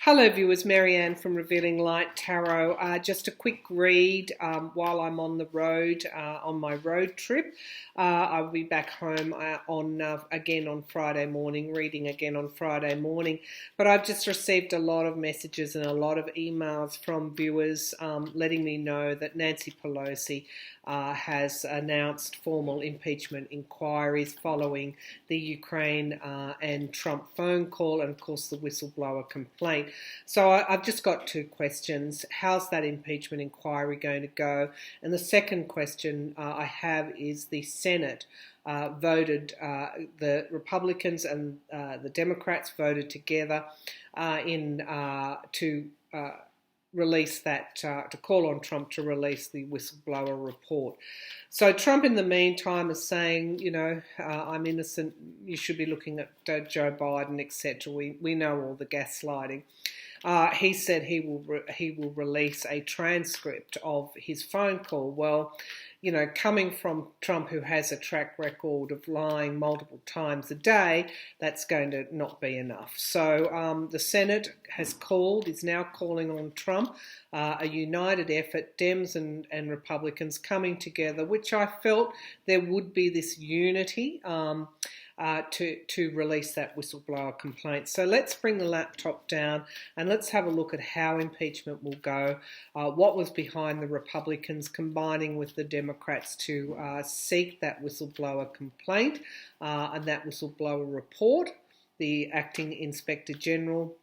Hello viewers, Marianne from Revealing Light Tarot. Just a quick read while I'm on the road, on my road trip. I'll be back home again on Friday morning, reading again on Friday morning. But I've just received a lot of messages and a lot of emails from viewers letting me know that Nancy Pelosi has announced formal impeachment inquiries following the Ukraine and Trump phone call and, of course, the whistleblower complaint. So I've just got two questions. How's that impeachment inquiry going to go? And the second question I have is the Senate the Republicans and the Democrats voted together to release that, to call on Trump to release the whistleblower report. So Trump, in the meantime, is saying, I'm innocent, you should be looking at Joe Biden, etc. We know all the gaslighting. He said he will release a transcript of his phone call. Well, coming from Trump, who has a track record of lying multiple times a day, that's going to not be enough. So the Senate is now calling on Trump, a united effort, Dems and Republicans coming together, which I felt there would be this unity to release that whistleblower complaint. So let's bring the laptop down and let's have a look at how impeachment will go, what was behind the Republicans combining with the Democrats to seek that whistleblower complaint and that whistleblower report, the acting Inspector General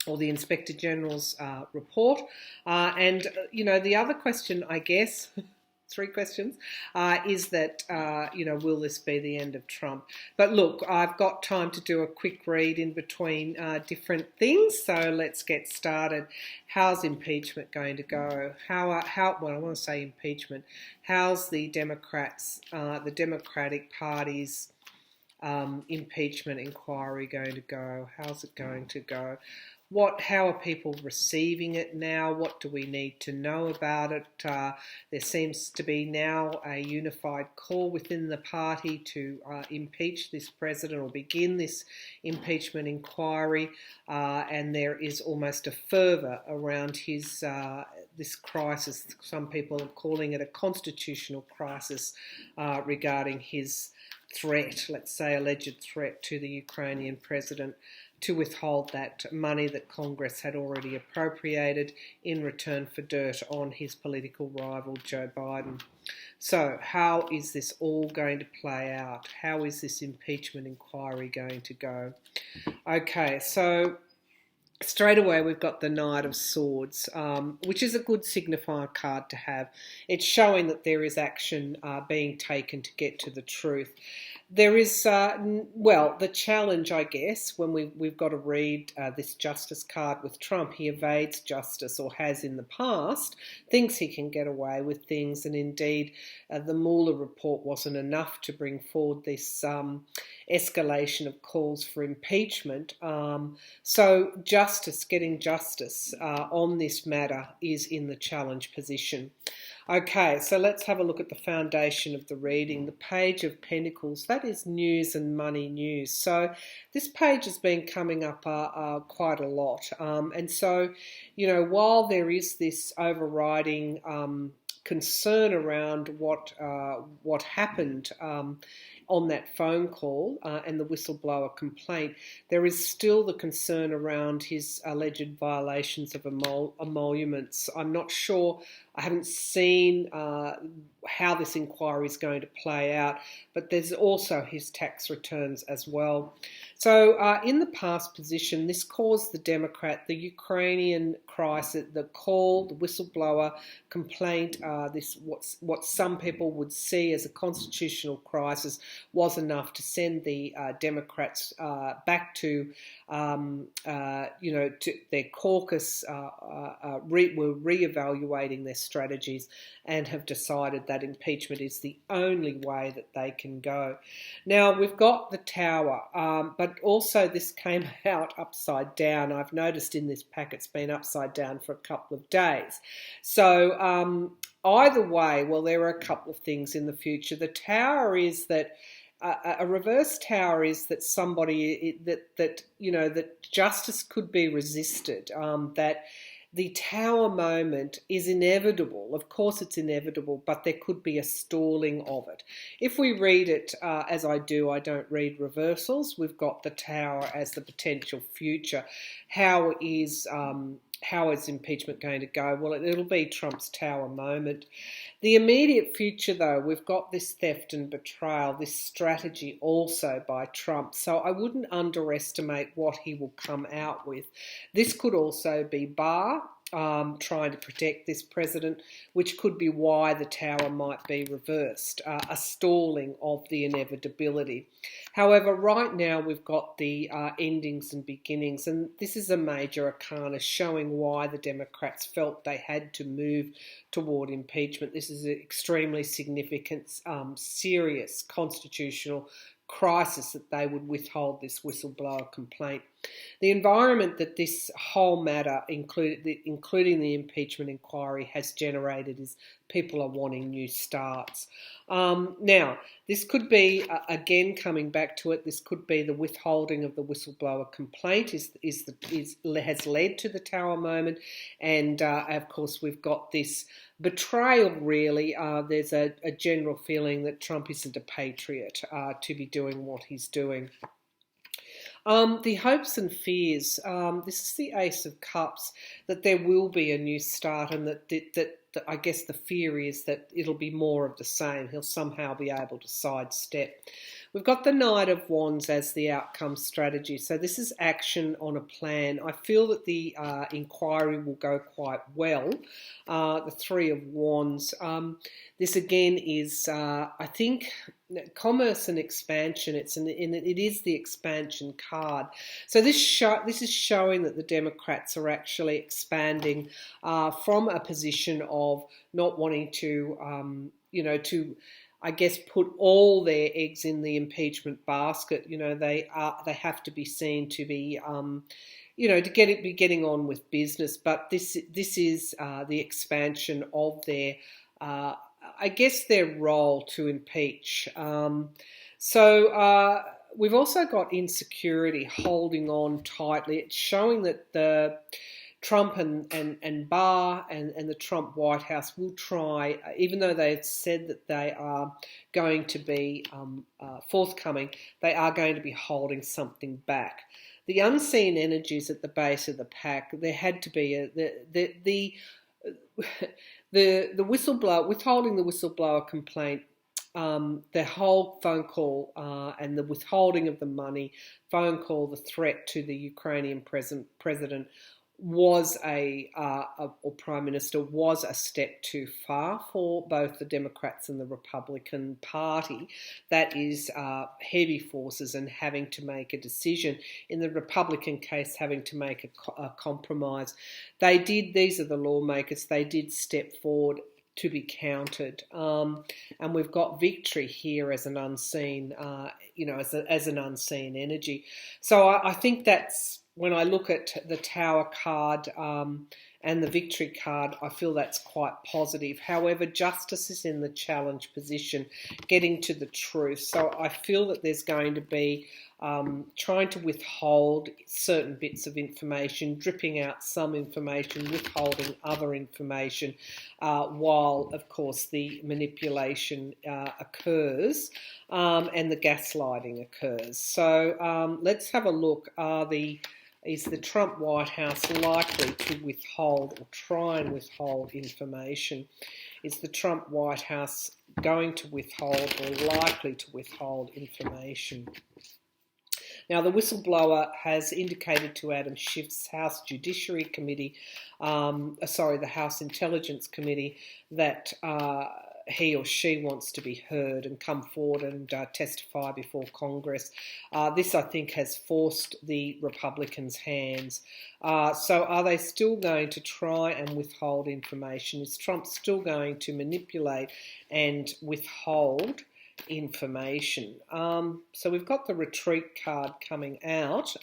or the Inspector General's report. And the other question, I guess, three questions, is that, will this be the end of Trump? But look, I've got time to do a quick read in between different things, so let's get started. How's impeachment going to go? Well, I want to say impeachment. How's the Democratic Party's impeachment inquiry going to go? How's it going to go? How are people receiving it now? What do we need to know about it? There seems to be now a unified call within the party to impeach this president or begin this impeachment inquiry, and there is almost a fervour around this crisis. Some people are calling it a constitutional crisis regarding his threat, let's say alleged threat to the Ukrainian president, to withhold that money that Congress had already appropriated in return for dirt on his political rival, Joe Biden. So how is this all going to play out? How is this impeachment inquiry going to go? Okay, so straight away we've got the Knight of Swords, which is a good signifier card to have. It's showing that there is action being taken to get to the truth. There is, the challenge, I guess, when we've got to read this justice card with Trump. He evades justice, or has in the past, thinks he can get away with things, and indeed the Mueller report wasn't enough to bring forward this escalation of calls for impeachment. So getting justice on this matter is in the challenge position. Okay, so let's have a look at the foundation of the reading. The Page of Pentacles, that is news and money news. So this page has been coming up quite a lot. And so, while there is this overriding concern around what happened on that phone call and the whistleblower complaint, there is still the concern around his alleged violations of emoluments. I'm not sure, I haven't seen how this inquiry is going to play out, but there's also his tax returns as well. So in the past position, this caused the Democrat, the Ukrainian crisis, the call, the whistleblower complaint, what some people would see as a constitutional crisis, was enough to send the Democrats back to their caucus, were re-evaluating their strategies and have decided that impeachment is the only way that they can go. Now, we've got the Tower, but also this came out upside down. I've noticed in this pack it's been upside down for a couple of days. So either way, well, there are a couple of things in the future. The Tower is that a reverse tower is that somebody that justice could be resisted, that the tower moment is inevitable. Of course it's inevitable, but there could be a stalling of it. If we read it as I do, I don't read reversals. We've got the tower as the potential future. How is impeachment going to go? Well, it'll be Trump's tower moment. The immediate future, though, we've got this theft and betrayal, this strategy also by Trump. So I wouldn't underestimate what he will come out with. This could also be Barr trying to protect this president, which could be why the tower might be reversed, a stalling of the inevitability. However, right now we've got the endings and beginnings, and this is a major arcana showing why the Democrats felt they had to move toward impeachment. This is an extremely significant, serious constitutional crisis that they would withhold this whistleblower complaint. The environment that this whole matter, including the impeachment inquiry, has generated is people are wanting new starts. Now, this could be, again, coming back to it, this could be the withholding of the whistleblower complaint has led to the tower moment. And, of course, we've got this betrayal, really. There's a general feeling that Trump isn't a patriot to be doing what he's doing. The hopes and fears, this is the Ace of Cups, that there will be a new start, and that I guess the fear is that it'll be more of the same. He'll somehow be able to sidestep. We've got the Knight of Wands as the outcome strategy. So this is action on a plan. I feel that the inquiry will go quite well. The Three of Wands. This again is, I think, commerce and expansion. It is the expansion card. So this is showing that the Democrats are actually expanding from a position of not wanting to, I guess, put all their eggs in the impeachment basket. They have to be seen to be, to be getting on with business. But this is the expansion of their, I guess, their role to impeach. So we've also got insecurity holding on tightly. It's showing that the Trump and Barr and the Trump White House will try, even though they've said that they are going to be forthcoming, they are going to be holding something back. The unseen energies at the base of the pack, there had to be the whistleblower, withholding the whistleblower complaint, the whole phone call and the withholding of the money, phone call, the threat to the Ukrainian president was or Prime Minister was a step too far for both the Democrats and the Republican Party. That is heavy forces and having to make a decision. In the Republican case, having to make a compromise. These are the lawmakers, they did step forward to be counted. And we've got victory here as an unseen, as an unseen energy. So I think that's, when I look at the Tower card and the Victory card, I feel that's quite positive. However, Justice is in the challenge position, getting to the truth. So I feel that there's going to be trying to withhold certain bits of information, dripping out some information, withholding other information, while, of course, the manipulation occurs and the gaslighting occurs. So let's have a look. Is the Trump White House likely to withhold or try and withhold information? Is the Trump White House going to withhold or likely to withhold information? Now, the whistleblower has indicated to Adam Schiff's House Judiciary Committee, the House Intelligence Committee, that he or she wants to be heard and come forward and testify before Congress. This, I think, has forced the Republicans' hands. So are they still going to try and withhold information? Is Trump still going to manipulate and withhold information? So we've got the retreat card coming out.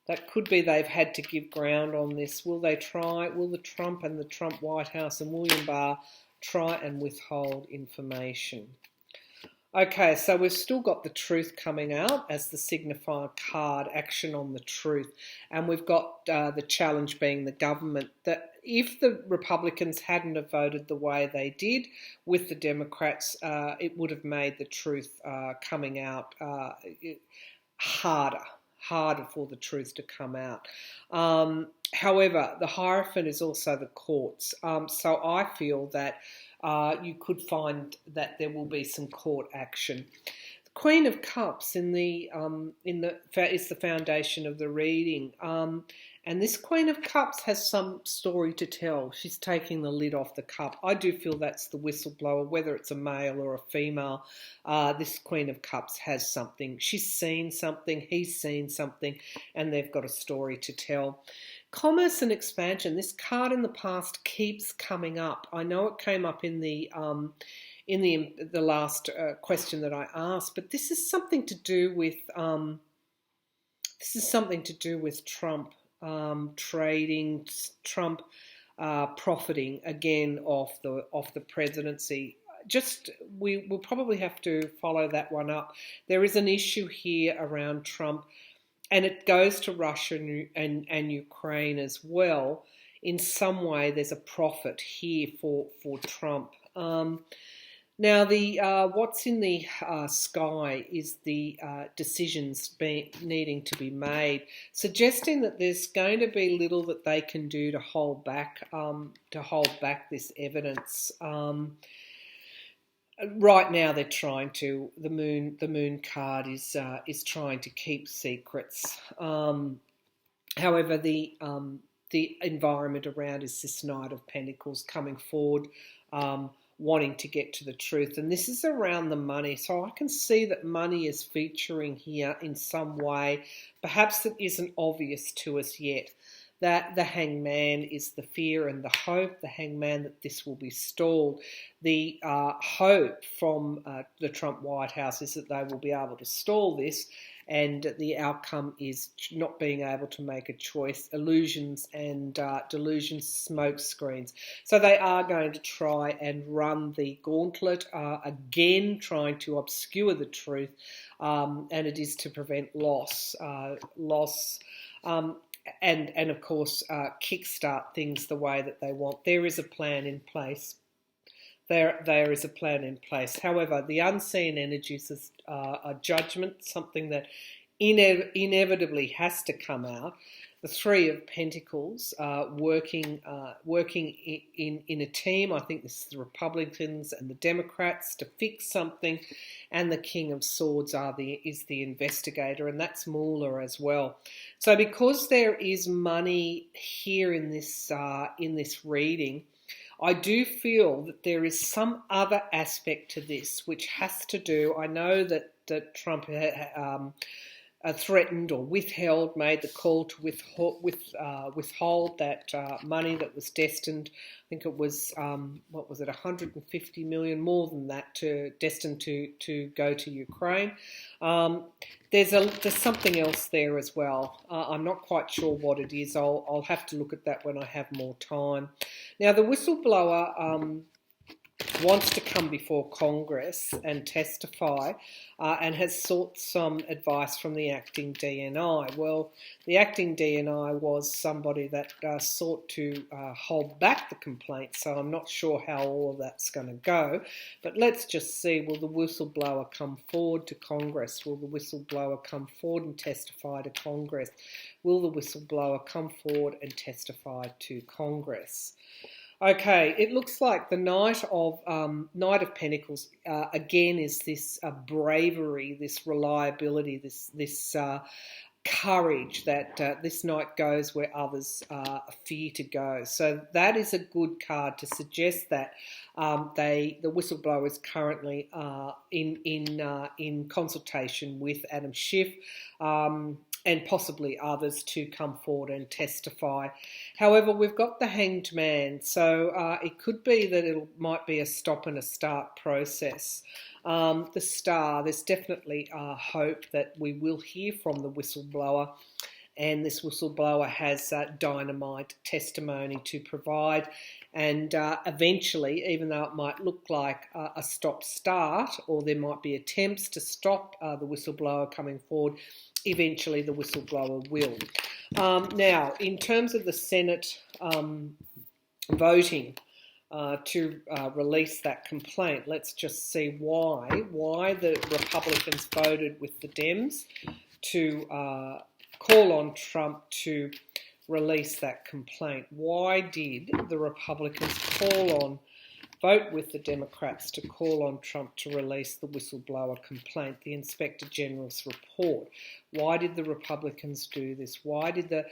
That could be they've had to give ground on this. Will the Trump and the Trump White House and William Barr try and withhold information? Okay, so we've still got the truth coming out as the signifier card, action on the truth. And we've got the challenge being the government, that if the Republicans hadn't have voted the way they did with the Democrats, it would have made the truth coming out harder for the truth to come out. However, the Hierophant is also the courts. So I feel that you could find that there will be some court action. The Queen of Cups is the foundation of the reading. And this Queen of Cups has some story to tell. She's taking the lid off the cup. I do feel that's the whistleblower, whether it's a male or a female. This Queen of Cups has something. She's seen something, he's seen something, and they've got a story to tell. Commerce and expansion. This card in the past keeps coming up. I know it came up in the last question that I asked, but this is something to do with Trump. Trading, Trump profiting again off the presidency. We will probably have to follow that one up. There is an issue here around Trump, and it goes to Russia and Ukraine as well. In some way, there's a profit here for Trump. Now, what's in the sky is the decisions needing to be made, suggesting that there's going to be little that they can do to hold back this evidence. Right now, they're trying to. The moon card is trying to keep secrets. However, the environment around is this Knight of Pentacles coming forward. Wanting to get to the truth, and this is around the money, so I can see that money is featuring here in some way. Perhaps it isn't obvious to us yet. That the Hangman is the fear and the hope, the Hangman that this will be stalled. The hope from the Trump White House is that they will be able to stall this, and the outcome is not being able to make a choice, illusions and delusions, smoke screens. So they are going to try and run the gauntlet again, trying to obscure the truth, and it is to prevent loss. And of course, kickstart things the way that they want. There is a plan in place. There is a plan in place. However, the unseen energies is a judgment, something that inevitably has to come out. The Three of Pentacles working in a team. I think this is the Republicans and the Democrats to fix something, and the King of Swords is the investigator, and that's Mueller as well. So because there is money here in this reading, I do feel that there is some other aspect to this which has to do. I know that Trump threatened or made the call to withhold that money that was destined. I think it was, 150 million, more than that, destined to go to Ukraine. There's something else there as well. I'm not quite sure what it is. I'll have to look at that when I have more time. Now, the whistleblower wants to come before Congress and testify, and has sought some advice from the acting DNI. Well, the acting DNI was somebody that sought to hold back the complaint, so I'm not sure how all of that's going to go. But let's just see, will the whistleblower come forward to Congress? Will the whistleblower come forward and testify to Congress? Will the whistleblower come forward and testify to Congress? Okay, it looks like the Knight of Pentacles again is this bravery, this reliability, this courage that this knight goes where others fear to go. So that is a good card to suggest that the whistleblower is currently in consultation with Adam Schiff. And possibly others to come forward and testify. However, we've got the Hanged Man, so it could be that it might be a stop and a start process. The Star, there's definitely hope that we will hear from the whistleblower, and this whistleblower has dynamite testimony to provide. And eventually, even though it might look like a stop-start, or there might be attempts to stop the whistleblower coming forward, eventually the whistleblower will. Now, in terms of the Senate voting to release that complaint, let's just see why the Republicans voted with the Dems to call on Trump to release that complaint. Why did the Republicans vote with the Democrats to call on Trump to release the whistleblower complaint, the Inspector General's report? Why did the Republicans do this? Why did the...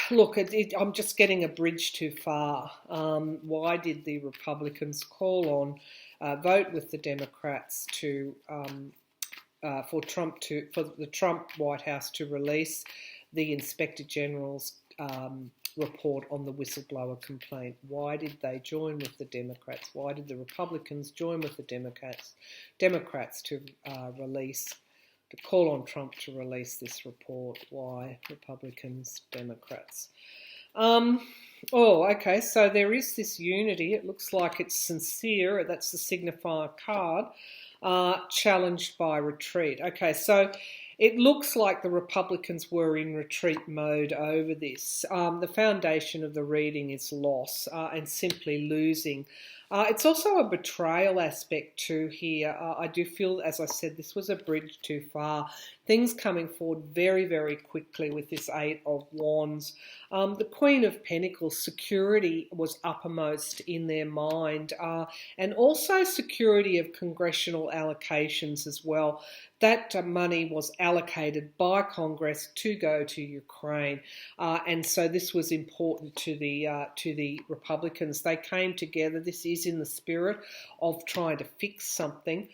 look, I'm just getting a bridge too far. Why did the Republicans call on, vote with the Democrats to... for the Trump White House to release the Inspector General's report on the whistleblower complaint? Why did they join with the Democrats? Why did the Republicans join with the Democrats to call on Trump to release this report? Why Republicans, Democrats? Okay, so there is this unity. It looks like it's sincere. That's the signifier card. Challenged by retreat. Okay, so it looks like the Republicans were in retreat mode over this. The foundation of the reading is loss and simply losing. It's also a betrayal aspect too here. I do feel, as I said, this was a bridge too far. Things coming forward very, very quickly with this Eight of Wands. The Queen of Pentacles, security was uppermost in their mind, and also security of congressional allocations as well. That money was allocated by Congress to go to Ukraine, and so this was important to the Republicans. They came together. This is in the spirit of trying to fix something.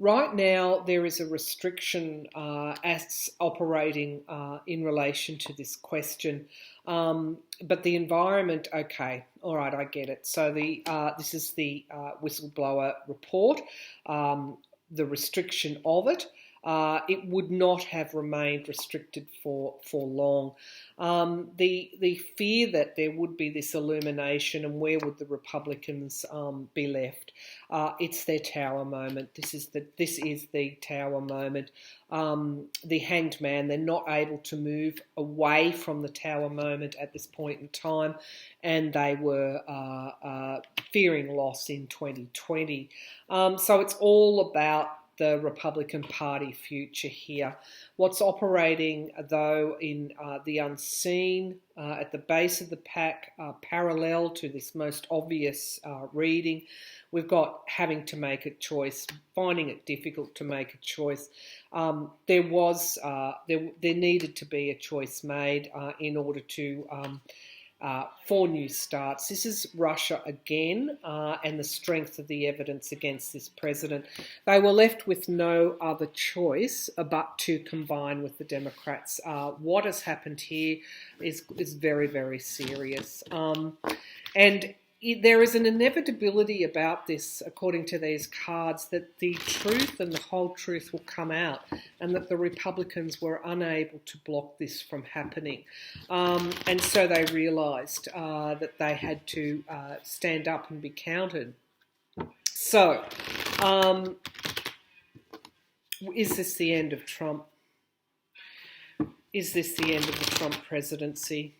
Right now, there is a restriction as operating in relation to this question, but the environment, okay, all right, I get it. So this is the whistleblower report, the restriction of it. It would not have remained restricted for long. The fear that there would be this illumination, and where would the Republicans be left? It's their tower moment. This is the tower moment. The Hanged Man, they're not able to move away from the tower moment at this point in time, and they were fearing loss in 2020. So it's all about the Republican Party future here. What's operating, though, in the unseen, at the base of the pack, parallel to this most obvious reading, we've got having to make a choice, finding it difficult to make a choice. There needed to be a choice made in order to for new starts. This is Russia again, and the strength of the evidence against this president. They were left with no other choice but to combine with the Democrats. What has happened here is very, very serious. And there is an inevitability about this, according to these cards, that the truth and the whole truth will come out, and that the Republicans were unable to block this from happening. And so they realised that they had to stand up and be counted. So, is this the end of Trump? Is this the end of the Trump presidency?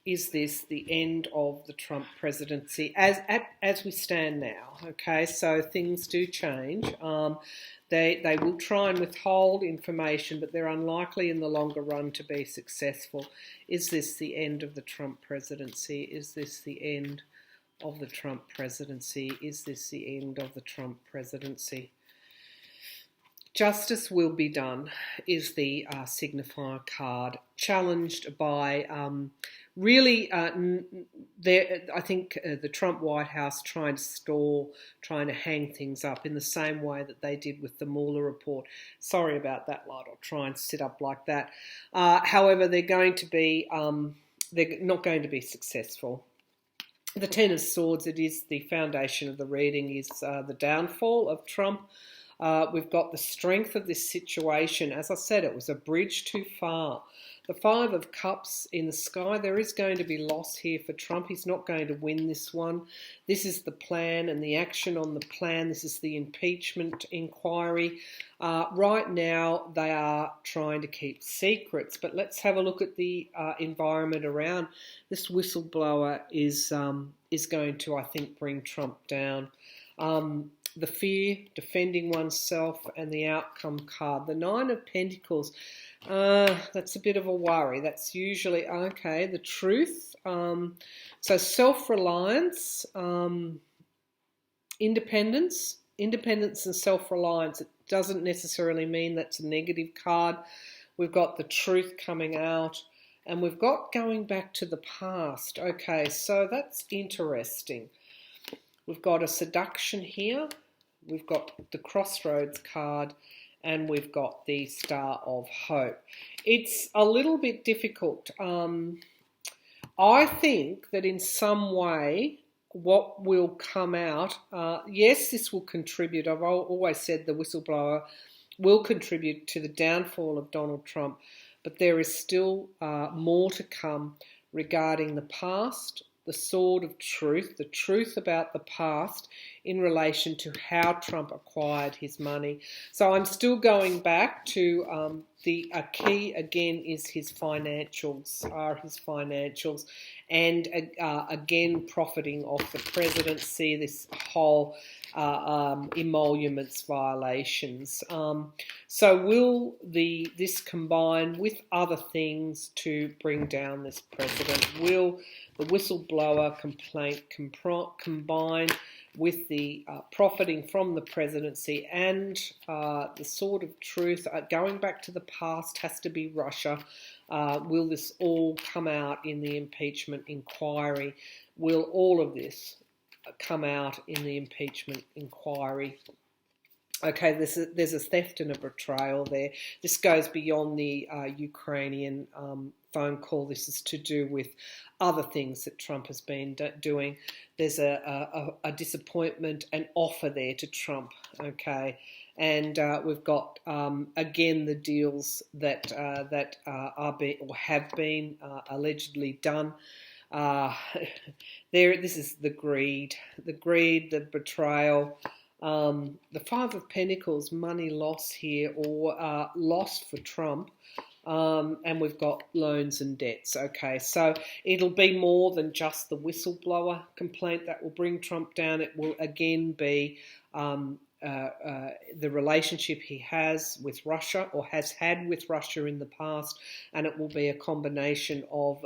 Is this the end of the Trump presidency as we stand now? Okay, so things do change. They will try and withhold information, but they're unlikely in the longer run to be successful. Is this the end of the Trump presidency? Is this the end of the Trump presidency? Is this the end of the Trump presidency? Justice will be done is the signifier card, challenged by I think the Trump White House trying to hang things up in the same way that they did with the Mueller report. Sorry about that, lot. I'll try and sit up like that. However, they're not going to be successful. The Ten of Swords, it is the foundation of the reading, is the downfall of Trump. We've got the strength of this situation. As I said, it was a bridge too far. The Five of Cups in the sky, there is going to be loss here for Trump. He's not going to win this one. This is the plan and the action on the plan. This is the impeachment inquiry. Right now, they are trying to keep secrets, but let's have a look at the environment around. This whistleblower is going to, I think, bring Trump down. The fear, defending oneself, and the outcome card. The Nine of Pentacles, that's a bit of a worry. That's usually, okay, the truth. So self-reliance, independence and self-reliance. It doesn't necessarily mean that's a negative card. We've got the truth coming out, and we've got going back to the past. Okay, so that's interesting. We've got a seduction here, we've got the crossroads card, and we've got the Star of Hope. It's a little bit difficult. I think that in some way what will come out, yes, this will contribute. I've always said the whistleblower will contribute to the downfall of Donald Trump, but there is still more to come regarding the past, the sword of truth, the truth about the past in relation to how Trump acquired his money. So I'm still going back to the key again is his financials, and again profiting off the presidency, this whole emoluments violations. So will this combine with other things to bring down this president? Will the whistleblower complaint combine with the profiting from the presidency and the sword of truth? Going back to the past has to be Russia. Will this all come out in the impeachment inquiry? Will all of this come out in the impeachment inquiry? Okay, there's a theft and a betrayal there. This goes beyond the Ukrainian phone call. This is to do with other things that Trump has been doing. There's a disappointment, an offer there to Trump, okay? And we've got, again, the deals that are being or have been allegedly done. This is the greed, the betrayal. The Five of Pentacles, money loss here, or loss for Trump. And we've got loans and debts. Okay, so it'll be more than just the whistleblower complaint that will bring Trump down. It will again be the relationship he has with Russia or has had with Russia in the past, and it will be a combination of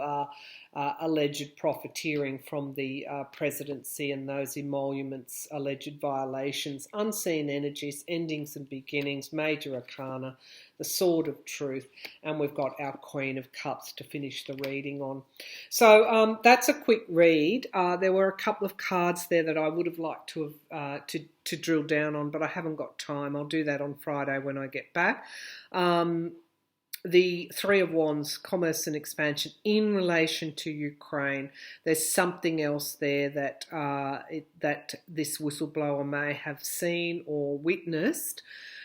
alleged profiteering from the presidency and those emoluments, alleged violations, unseen energies, endings and beginnings, major arcana, the sword of truth, and we've got our Queen of Cups to finish the reading on. So that's a quick read. There were a couple of cards there that I would have liked to have to drill down on, but I haven't got time. I'll do that on Friday when I get back. The Three of Wands, commerce and expansion in relation to Ukraine. There's something else there that that this whistleblower may have seen or witnessed.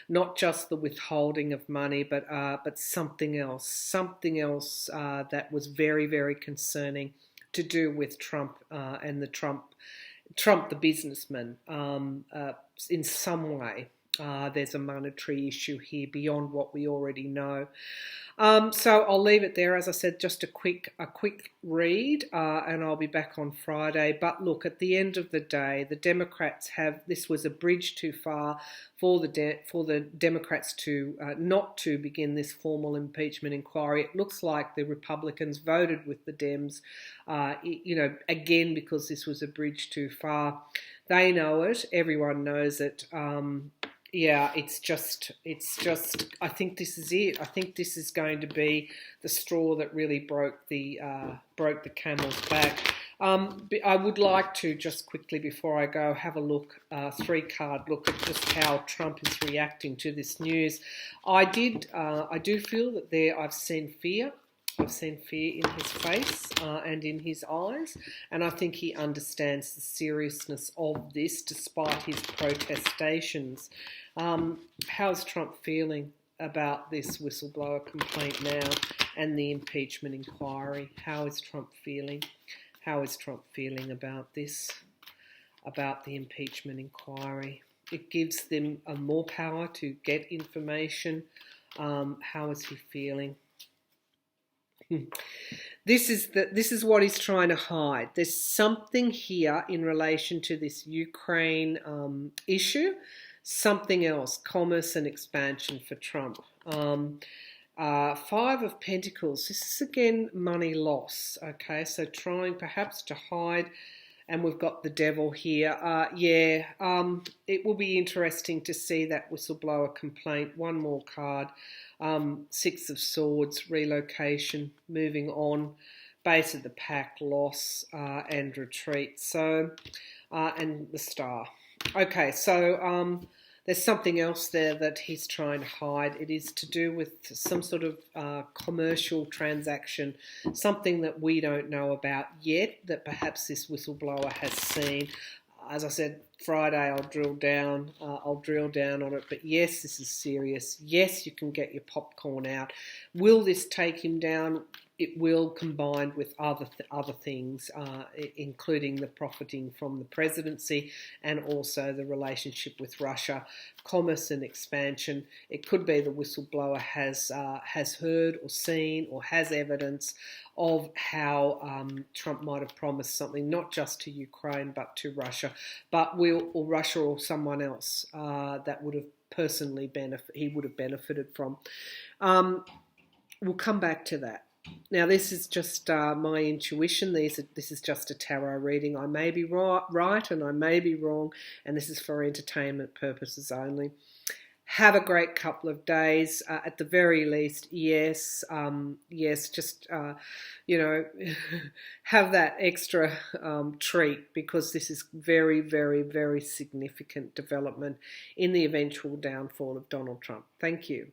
Not just the withholding of money, but something else that was very, very concerning to do with Trump and the Trump the businessman in some way. There's a monetary issue here beyond what we already know. So I'll leave it there. As I said, just a quick read, and I'll be back on Friday. But look, at the end of the day, the Democrats this was a bridge too far for the Democrats to not to begin this formal impeachment inquiry. It looks like the Republicans voted with the Dems, again, because this was a bridge too far. They know it. Everyone knows it. Yeah, it's just, I think this is it. I think this is going to be the straw that really broke the camel's back. I would like to just quickly before I go have a look, 3-card look at just how Trump is reacting to this news. I do feel that I've seen fear. I've seen fear in his face and in his eyes, and I think he understands the seriousness of this despite his protestations. How's Trump feeling about this whistleblower complaint now and the impeachment inquiry? How is Trump feeling? How is Trump feeling about this, about the impeachment inquiry? It gives them more power to get information. How is he feeling? This is what he's trying to hide. There's something here in relation to this Ukraine issue, something else, commerce and expansion for Trump. Five of Pentacles, this is again money loss, okay, so trying perhaps to hide. And we've got the devil here. It will be interesting to see that whistleblower complaint. One more card. Six of Swords, relocation, moving on. Base of the pack, loss and retreat. So, and the Star. Okay, so there's something else there that he's trying to hide. It is to do with some sort of commercial transaction, something that we don't know about yet, that perhaps this whistleblower has seen. As I said, Friday I'll drill down on it. But yes, this is serious. Yes, you can get your popcorn out. Will this take him down? It will, combined with other things, including the profiting from the presidency and also the relationship with Russia, commerce and expansion. It could be the whistleblower has heard or seen or has evidence of how Trump might have promised something, not just to Ukraine but to Russia, or Russia or someone else that would have he would have benefited from. We'll come back to that. Now, this is just my intuition. This is just a tarot reading. I may be right and I may be wrong, and this is for entertainment purposes only. Have a great couple of days. At the very least, yes, just, have that extra treat, because this is very, very, very significant development in the eventual downfall of Donald Trump. Thank you.